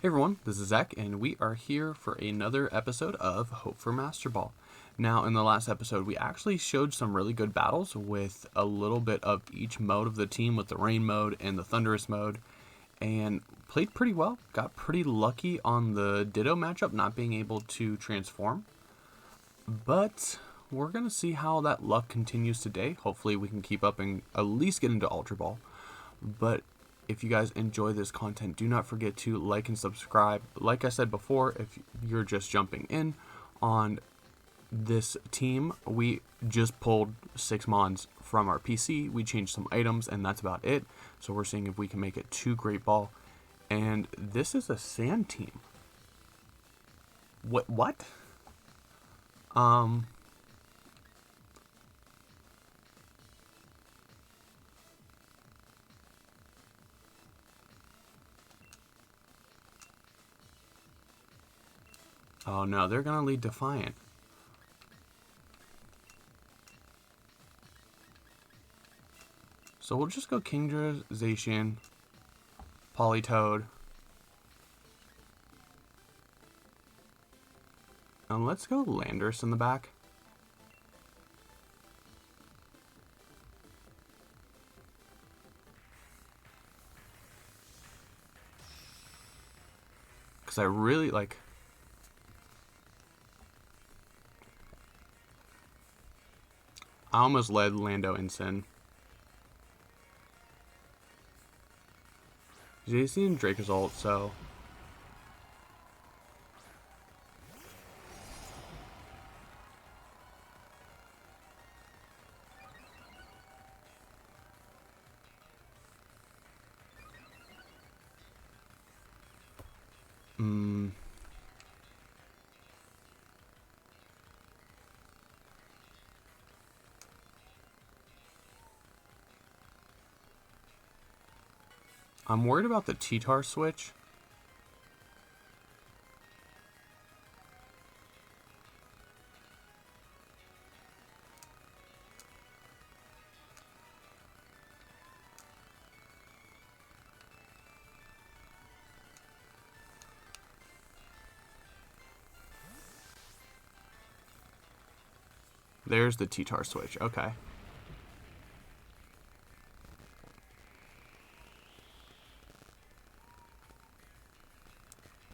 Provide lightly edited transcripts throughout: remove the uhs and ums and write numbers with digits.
Hey everyone, this is Zach, and we are here for another episode of Hope for Master Ball. Now, in the last episode, we actually showed some really good battles with a little bit of each mode of the team, with the Rain mode and the Thundurus mode, and played pretty well. Got pretty lucky on the Ditto matchup, not being able to transform. But we're going to see how that luck continues today. Hopefully we can keep up and at least get into Ultra Ball. But if you guys enjoy this content, do not forget to like and subscribe. Like I said before, if you're just jumping in on this team, we just pulled 6 mons from our PC. We changed some items, and that's about it. So we're seeing if we can make it to Great Ball. And this is a sand team. What? Oh no, they're gonna lead Defiant. So we'll just go Kingdra, Zacian, Politoed. And let's go Landorus in the back. Because I really like... I almost led Lando Incin. Zacian and Drake ult, so... I'm worried about the T-Tar switch. There's the T-Tar switch. Okay.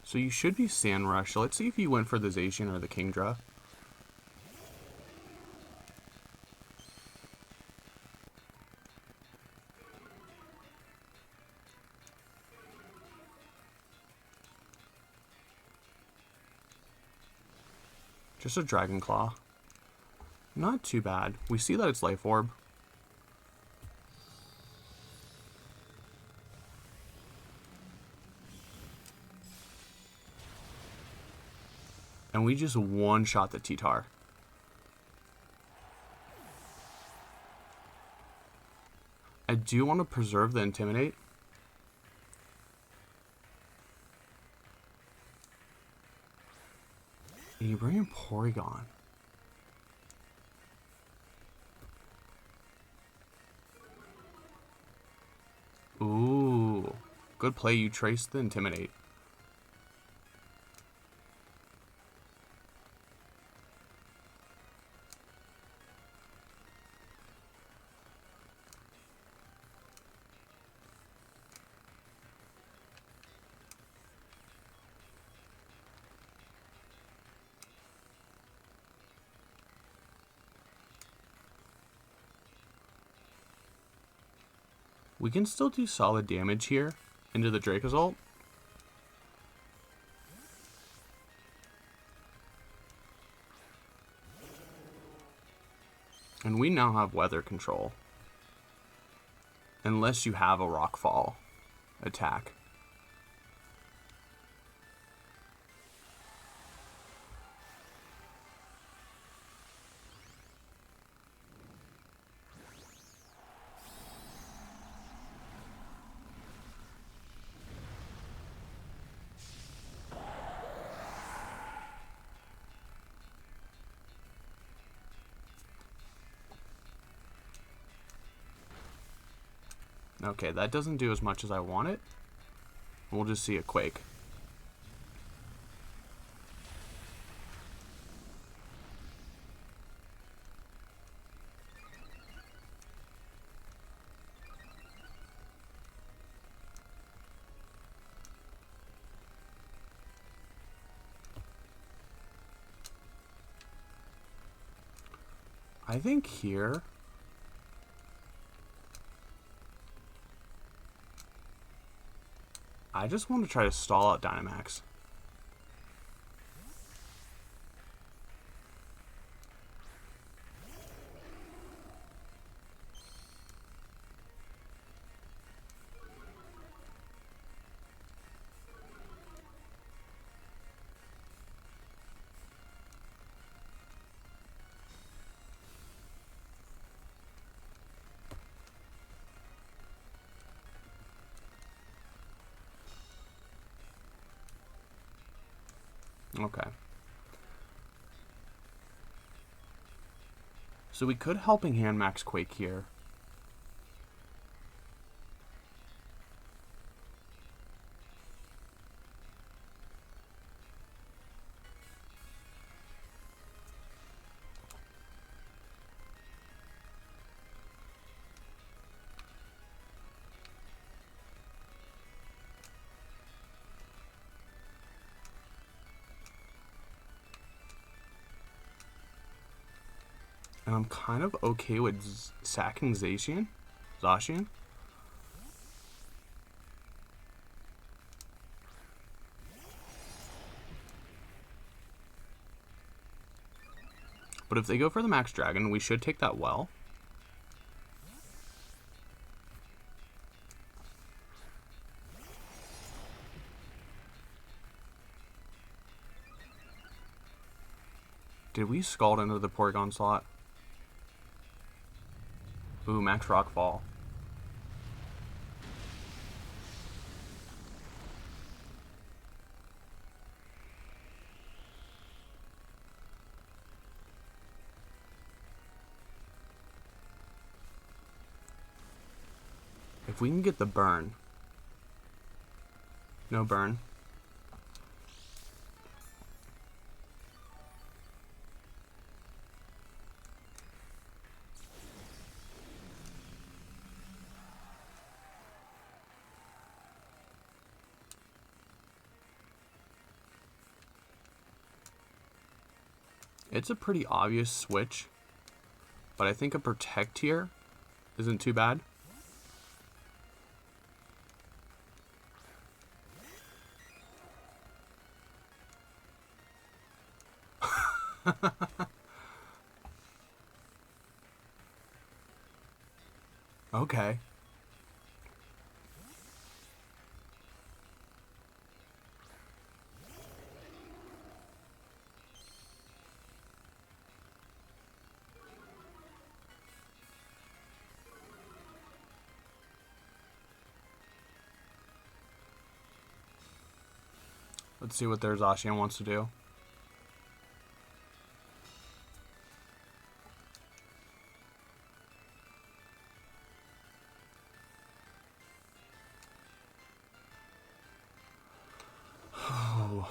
So you should be Sand Rush. So let's see if you went for the Zacian or the Kingdra. Just a Dragon Claw. Not too bad. We see that it's Life Orb. And we just one-shot the T-Tar. I do want to preserve the Intimidate. And you bring in Porygon. Ooh. Good play. You traced the Intimidate. We can still do solid damage here into the Draco's ult. And we now have weather control. Unless you have a Rockfall attack. Okay, that doesn't do as much as I want it. We'll just see a Quake. I think here... I just want to try to stall out Dynamax. Okay. So we could Helping Hand Max Quake here. And I'm kind of okay with sacking Zacian. Zacian. But if they go for the Max Dragon, we should take that well. Did we Scald into the Porygon slot? Ooh, Max Rockfall. If we can get the burn. No burn. It's a pretty obvious switch, but I think a Protect here isn't too bad. Okay. Let's see what their Zacian wants to do. Oh.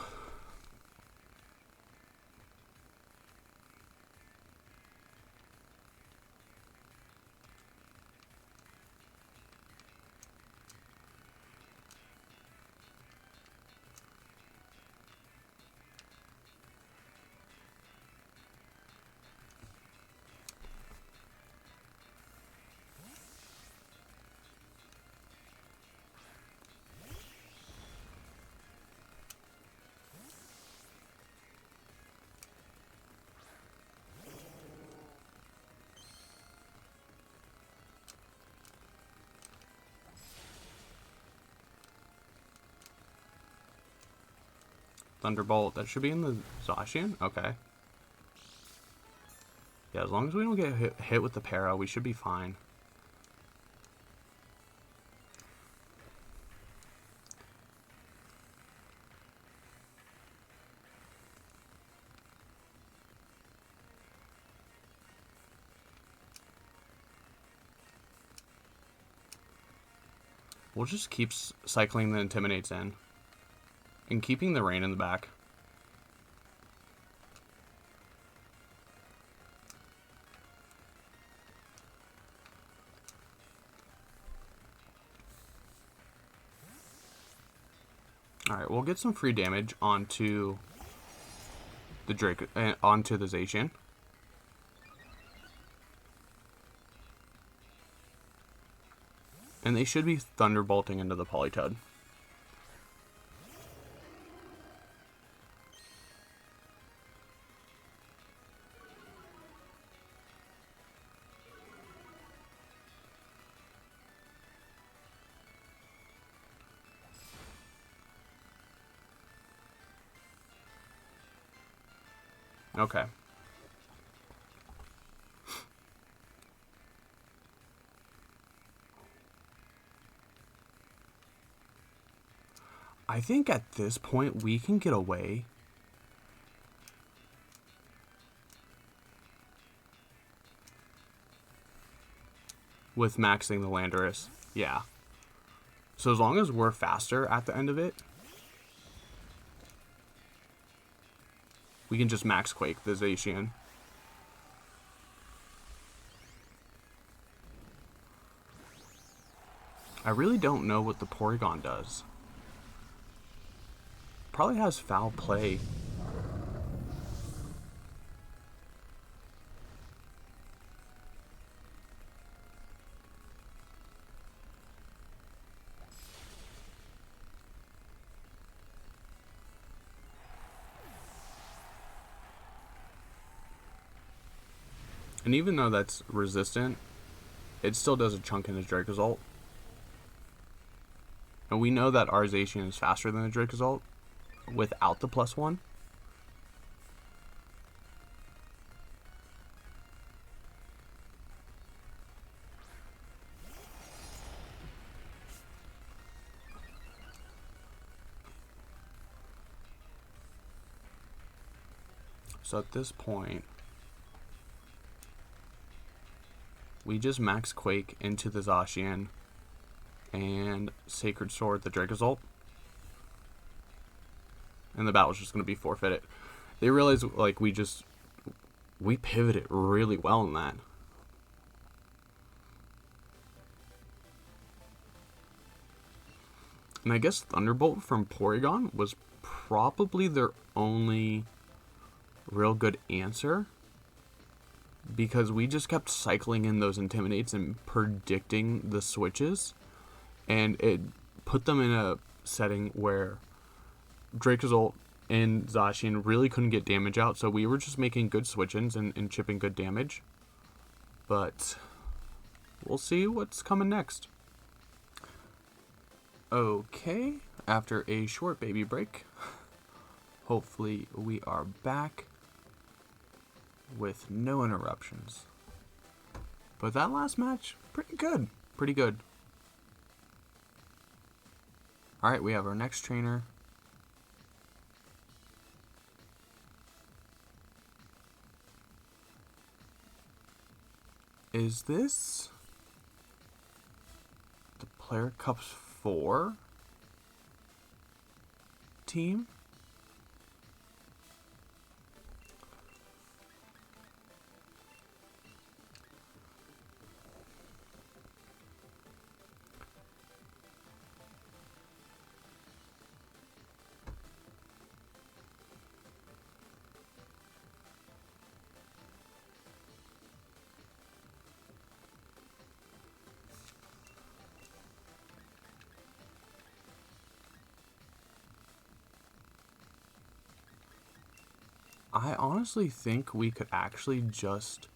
Thunderbolt. That should be in the Zacian? Okay. Yeah, as long as we don't get hit with the para, we should be fine. We'll just keep cycling the Intimidates in. And keeping the rain in the back. Alright, we'll get some free damage onto the Drake, onto the Zacian. And they should be thunderbolting into the Politoed. Okay. I think at this point we can get away with maxing the Landorus. Yeah. So as long as we're faster at the end of it, we can just max Quake the Zacian. I really don't know what the Porygon does. Probably has foul play. And even though that's resistant, it still does a chunk in his Dracozolt. And we know that our Zacian is faster than the Dracozolt without the +1. So at this point, we just max Quake into the Zacian and Sacred Sword the Dracozolt. And the battle's just going to be forfeited. They realize, like, we pivoted really well in that. And I guess Thunderbolt from Porygon was probably their only real good answer, because we just kept cycling in those Intimidates and predicting the switches, and it put them in a setting where Dracozolt and Zacian really couldn't get damage out, so we were just making good switch-ins and chipping good damage. But we'll see what's coming next. Okay, after a short baby break, hopefully we are back with no interruptions. But that last match, pretty good. Pretty good. Alright, we have our next trainer. Is this the Player Cups 4 team? I honestly think we could actually just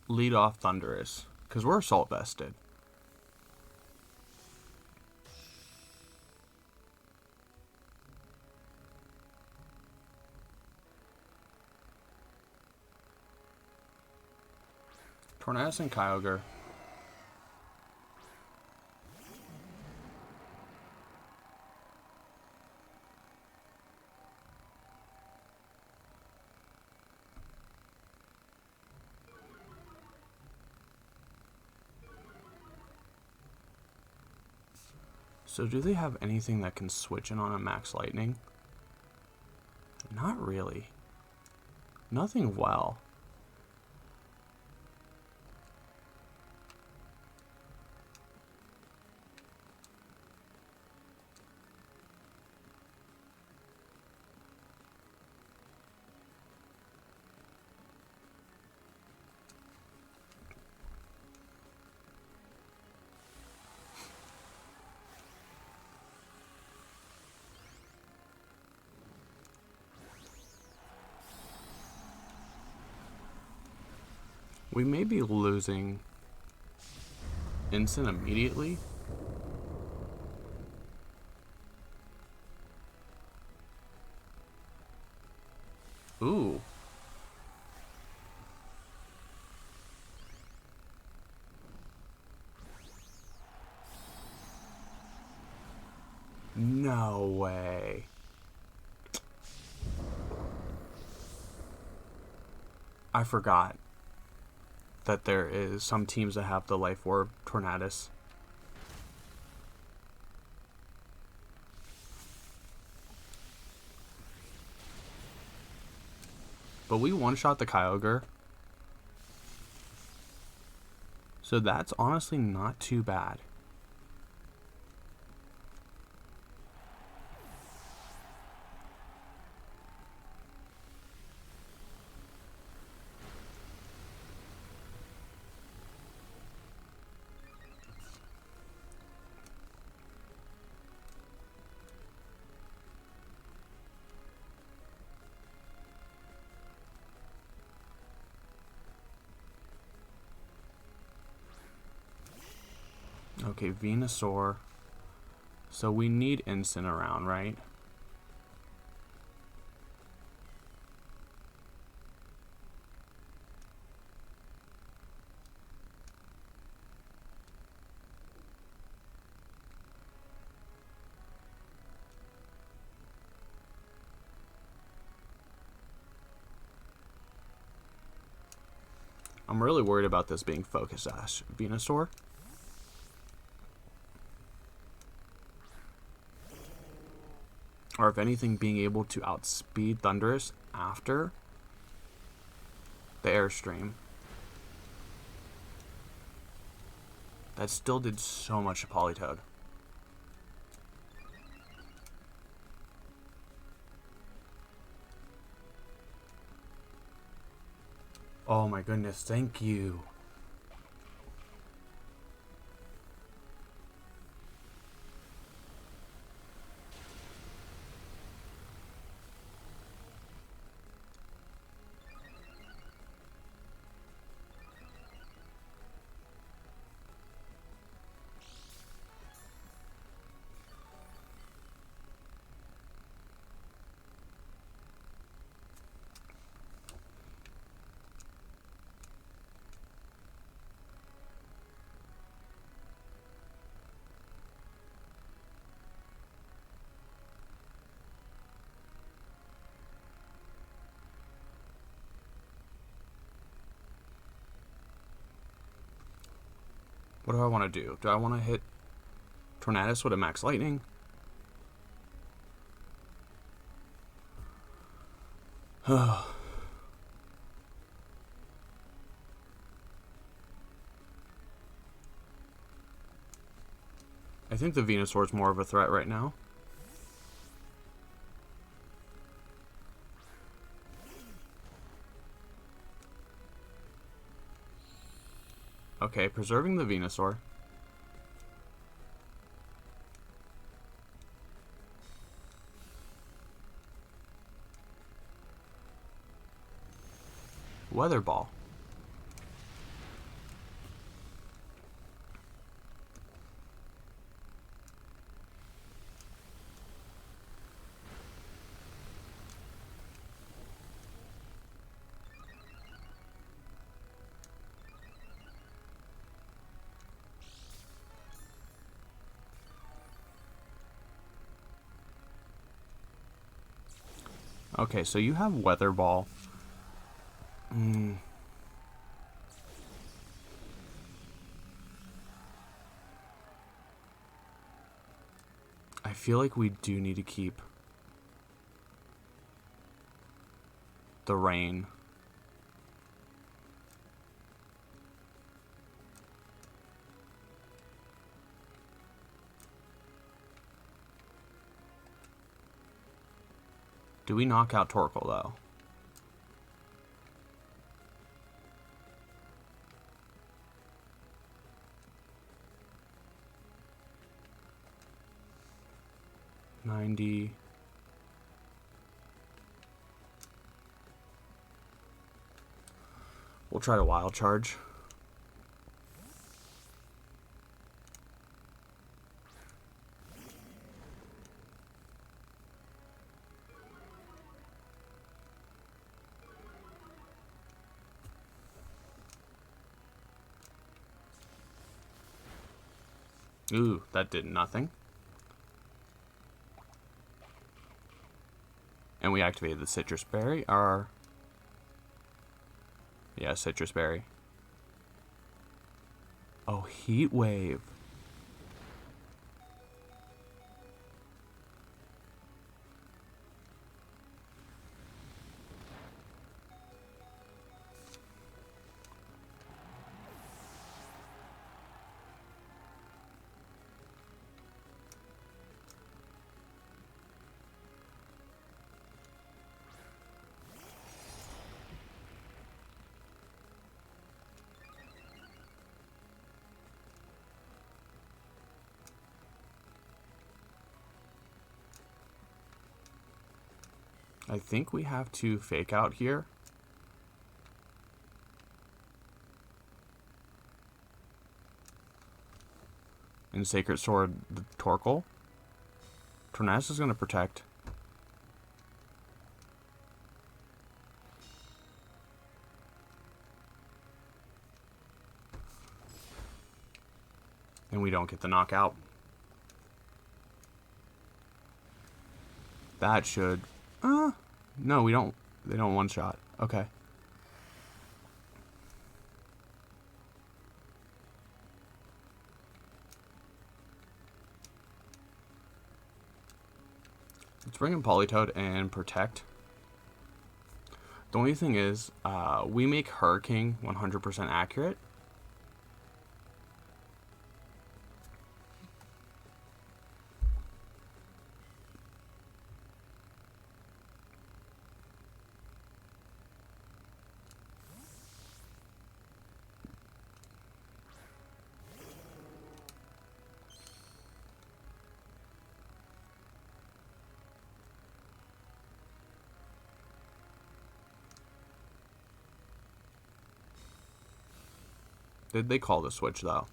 lead off Thundurus, because we're assault vested. Tornadus and Kyogre. So do they have anything that can switch in on a Max Lightning? Not really. Nothing well. We may be losing Incin immediately. Ooh. No way. I forgot that there is some teams that have the Life Orb Tornadus. But we one-shot the Kyogre. So that's honestly not too bad. Okay, Venusaur. So we need Incin around, right? I'm really worried about this being Focus Sash. Venusaur? Or if anything, being able to outspeed Thundurus after the Airstream. That still did so much to Politoed. Oh my goodness, thank you. What do I want to do? Do I want to hit Tornadus with a Max Lightning? I think the Venusaur is more of a threat right now. Okay, preserving the Venusaur. Weather Ball. Okay, so you have Weather Ball. I feel like we do need to keep the rain. Do we knock out Torkoal though? We'll try to wild charge. Ooh, that did nothing. And we activated the citrus berry. Yeah, citrus berry. Oh, heat wave. I think we have to fake out here. And Sacred Sword the Torkoal. Tornadus is going to protect. And we don't get the knockout. That should... no, we don't. They don't one-shot. Okay. Let's bring in Politoed and protect. The only thing is, we make Hurricane 100% accurate. Did they call the switch, though?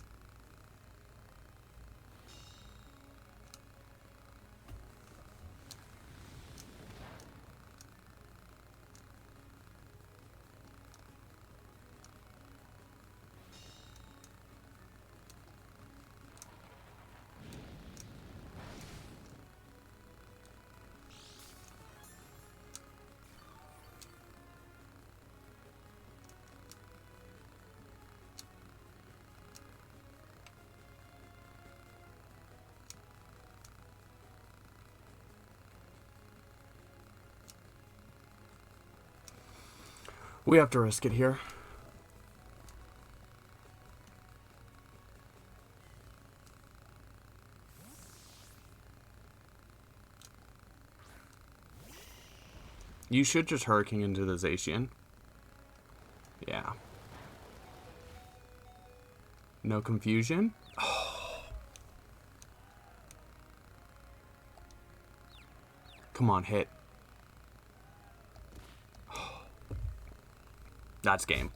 We have to risk it here. You should just Hurricane into the Zacian. Yeah. No confusion? Oh. Come on, hit. That's game.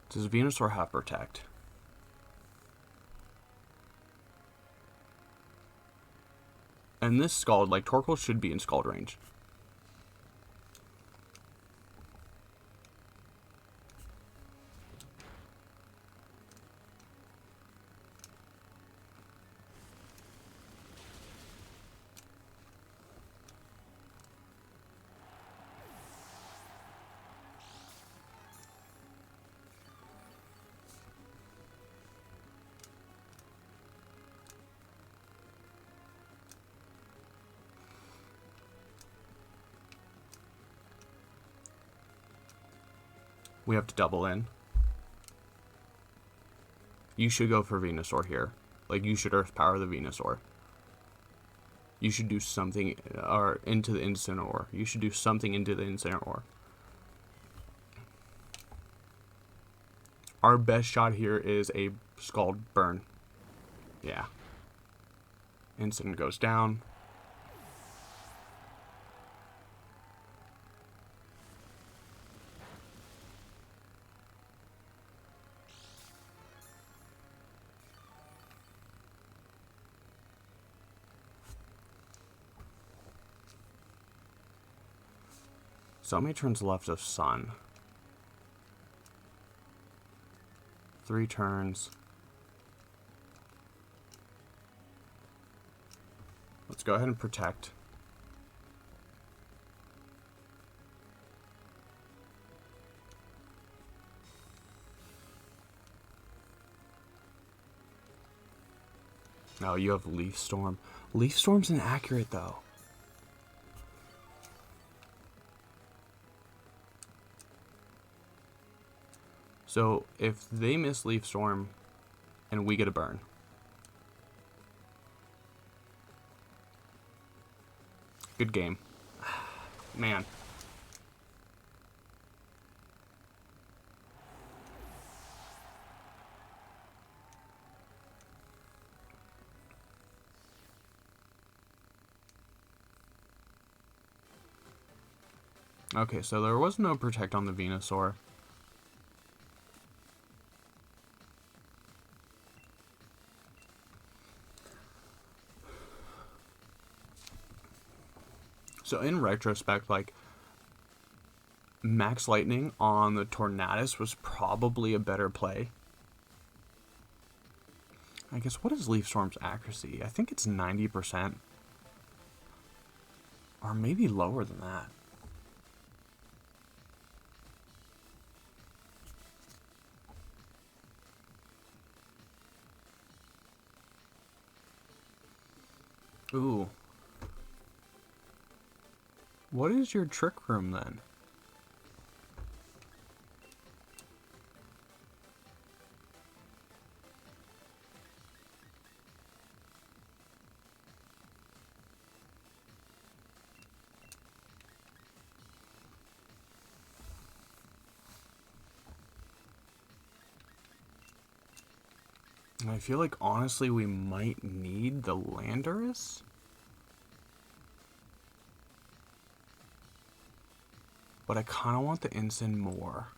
Does Venusaur have Protect? And this Scald, like, Torkoal should be in Scald range. We have to double in. You should go for Venusaur here. Like, you should Earth Power the Venusaur. You should do something, or into the Incineroar. You should do something into the Incineroar. Our best shot here is a Scald Burn. Yeah. Incin goes down. So many turns left of Sun. 3 turns. Let's go ahead and protect. Oh, you have Leaf Storm. Leaf Storm's inaccurate though. So if they miss Leaf Storm and we get a burn. Good game. Man. Okay, so there was no protect on the Venusaur. So in retrospect, like, Max Lightning on the Tornadus was probably a better play. I guess, what is Leaf Storm's accuracy? I think it's 90%. Or maybe lower than that. Ooh. What is your Trick Room then? I feel like, honestly, we might need the Landorus. But I kind of want the Incin more.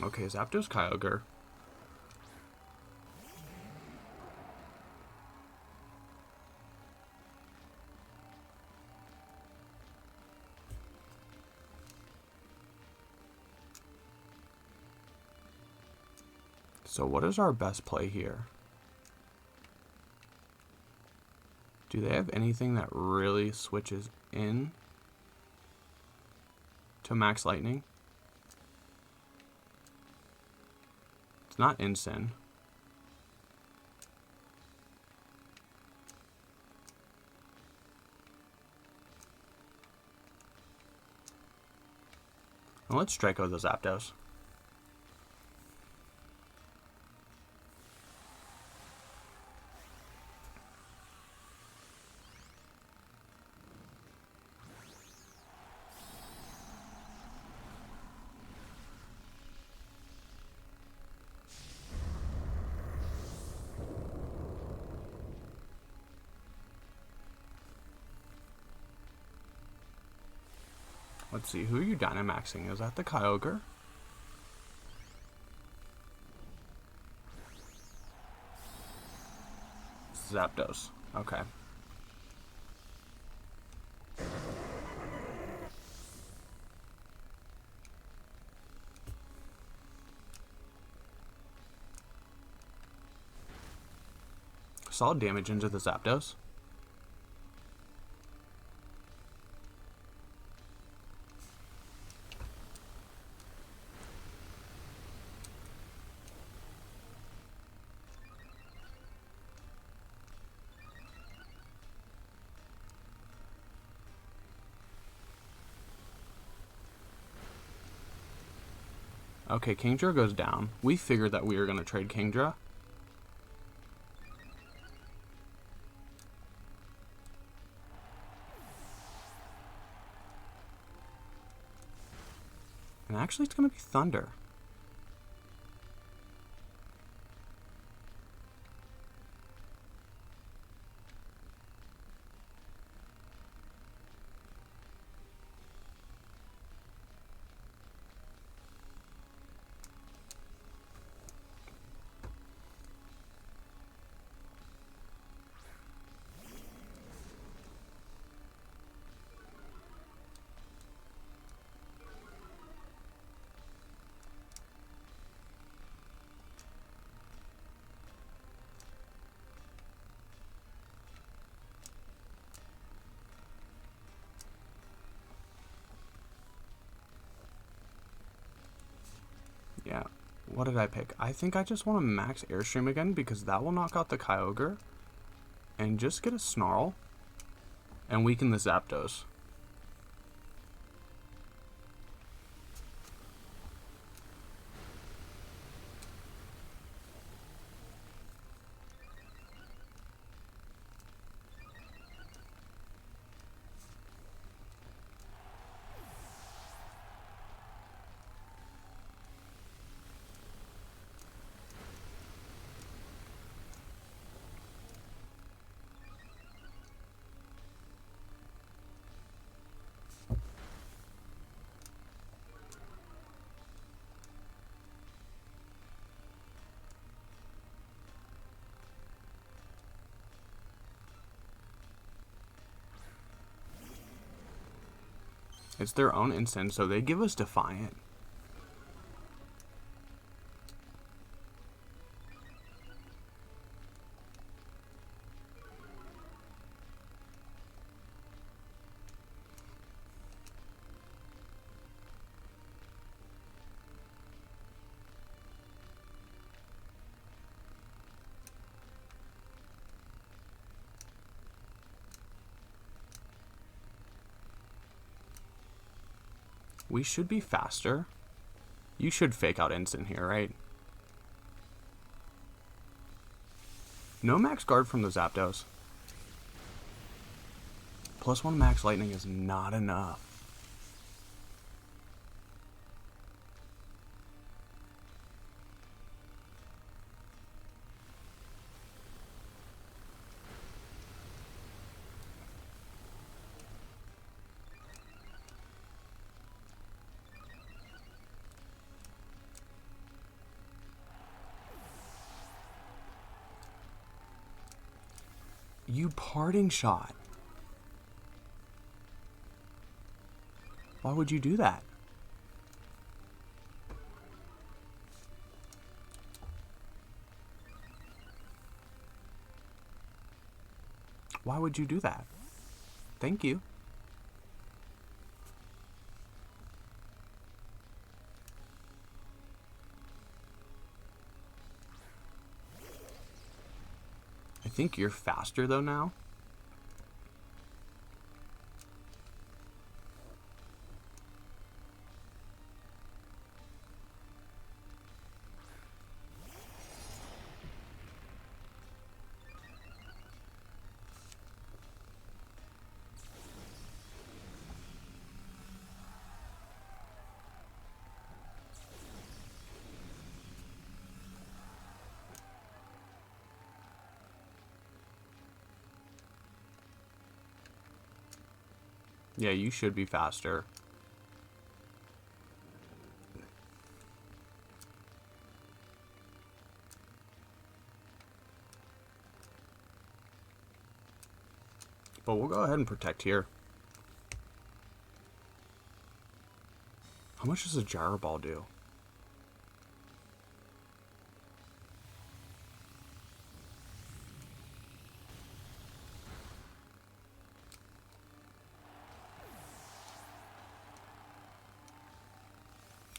Okay, Zapdos Kyogre. So what is our best play here? Do they have anything that really switches in to Max Lightning? It's not Incin. Well, let's Draco the Zapdos. Let's see, who are you Dynamaxing? Is that the Kyogre? Zapdos. Okay. Solid damage into the Zapdos. Okay, Kingdra goes down. We figured that we were going to trade Kingdra. And actually, it's going to be Thunder. Yeah. What did I pick? I think I just want to max Airstream again because that will knock out the Kyogre and just get a Snarl and weaken the Zapdos. It's their own instant, so they give us Defiant. We should be faster. You should fake out instant here, right? No max guard from the Zapdos. +1 max lightning is not enough. You parting shot. Why would you do that? Why would you do that? Thank you. I think you're faster though now. Yeah, you should be faster. But we'll go ahead and protect here. How much does a Gyro Ball do?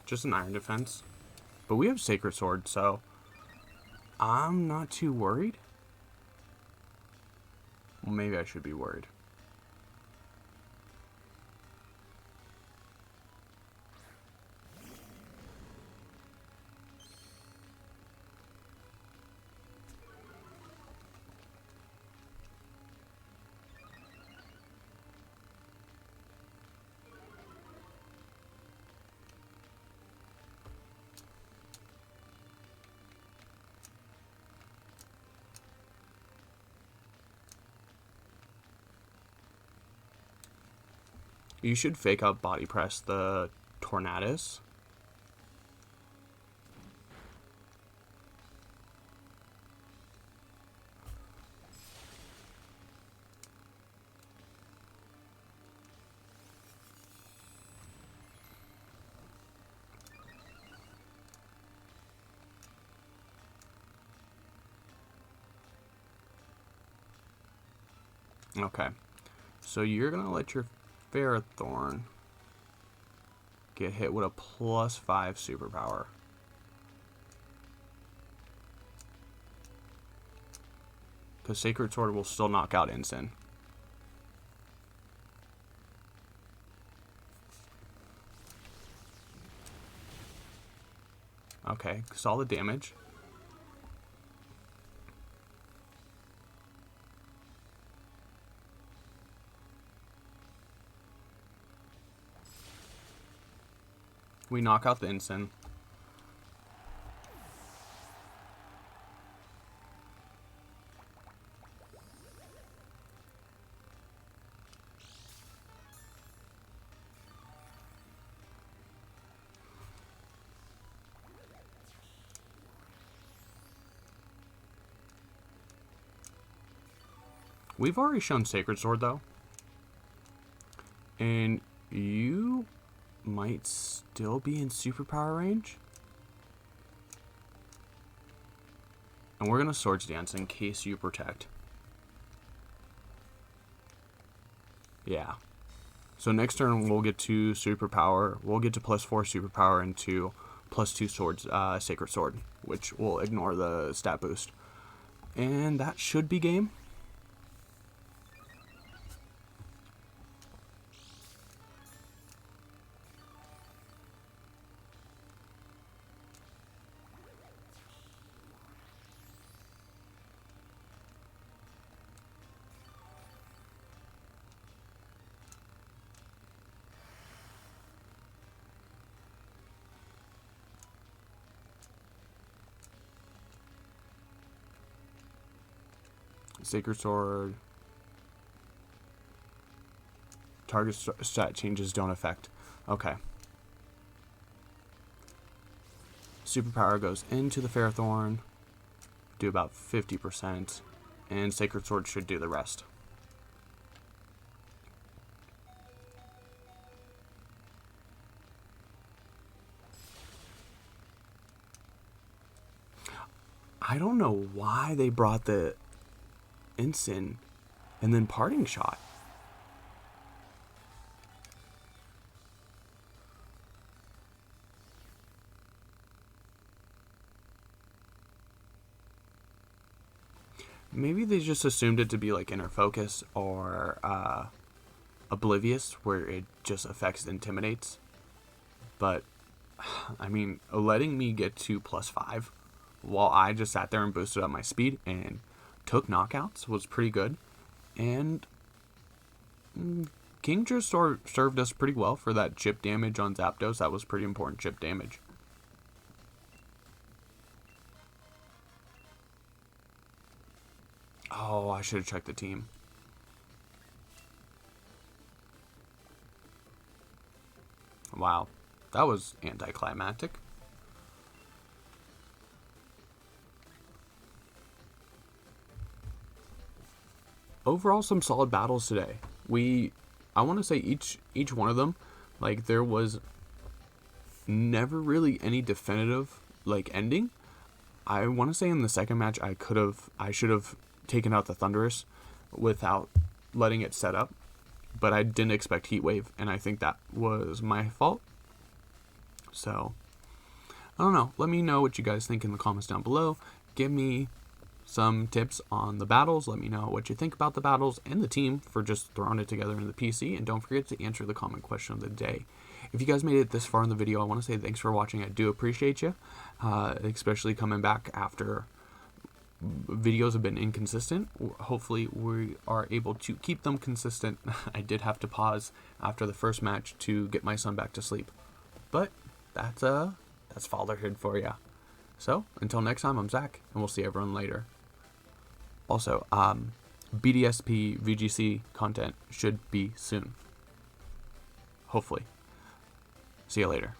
Just an Iron Defense. But we have Sacred Sword, so I'm not too worried. Well, maybe I should be worried. You should fake out Body Press the Tornadus. Okay, so you're gonna let your Ferrothorn get hit with a +5 superpower. Because Sacred Sword will still knock out Incin. Okay, solid damage. We knock out the Incin. We've already shown Sacred Sword, though. And you might still be in superpower range. And we're going to Swords Dance in case you protect. Yeah. So next turn we'll get to superpower. We'll get to +4 superpower and to +2 swords, Sacred Sword, which will ignore the stat boost. And that should be game. Sacred Sword. Target stat changes don't affect. Okay. Superpower goes into the Ferrothorn. Do about 50%. And Sacred Sword should do the rest. I don't know why they brought the Incin and then Parting Shot. Maybe they just assumed it to be like Inner Focus or Oblivious, where it just affects Intimidates. But I mean, letting me get to +5 while I just sat there and boosted up my speed and took knockouts was pretty good. And Kingdra served us pretty well for that chip damage on Zapdos. That was pretty important chip damage. Oh, I should have checked the team. Wow, that was anticlimactic. overall, some solid battles today. I want to say each one of them, like, there was never really any definitive, like, ending. I want to say in the second match, I should have taken out the Thundurus without letting it set up, but I didn't expect Heat Wave, and I think that was my fault. So, I don't know. Let me know what you guys think in the comments down below. Give me some tips on the battles. Let me know what you think about the battles and the team for just throwing it together in the PC. And don't forget to answer the comment question of the day. If you guys made it this far in the video, I want to say thanks for watching. I do appreciate you, especially coming back after videos have been inconsistent. Hopefully we are able to keep them consistent. I did have to pause after the first match to get my son back to sleep, but that's fatherhood for you. So until next time, I'm Zach, and we'll see everyone later. Also, BDSP VGC content should be soon, hopefully. See you later.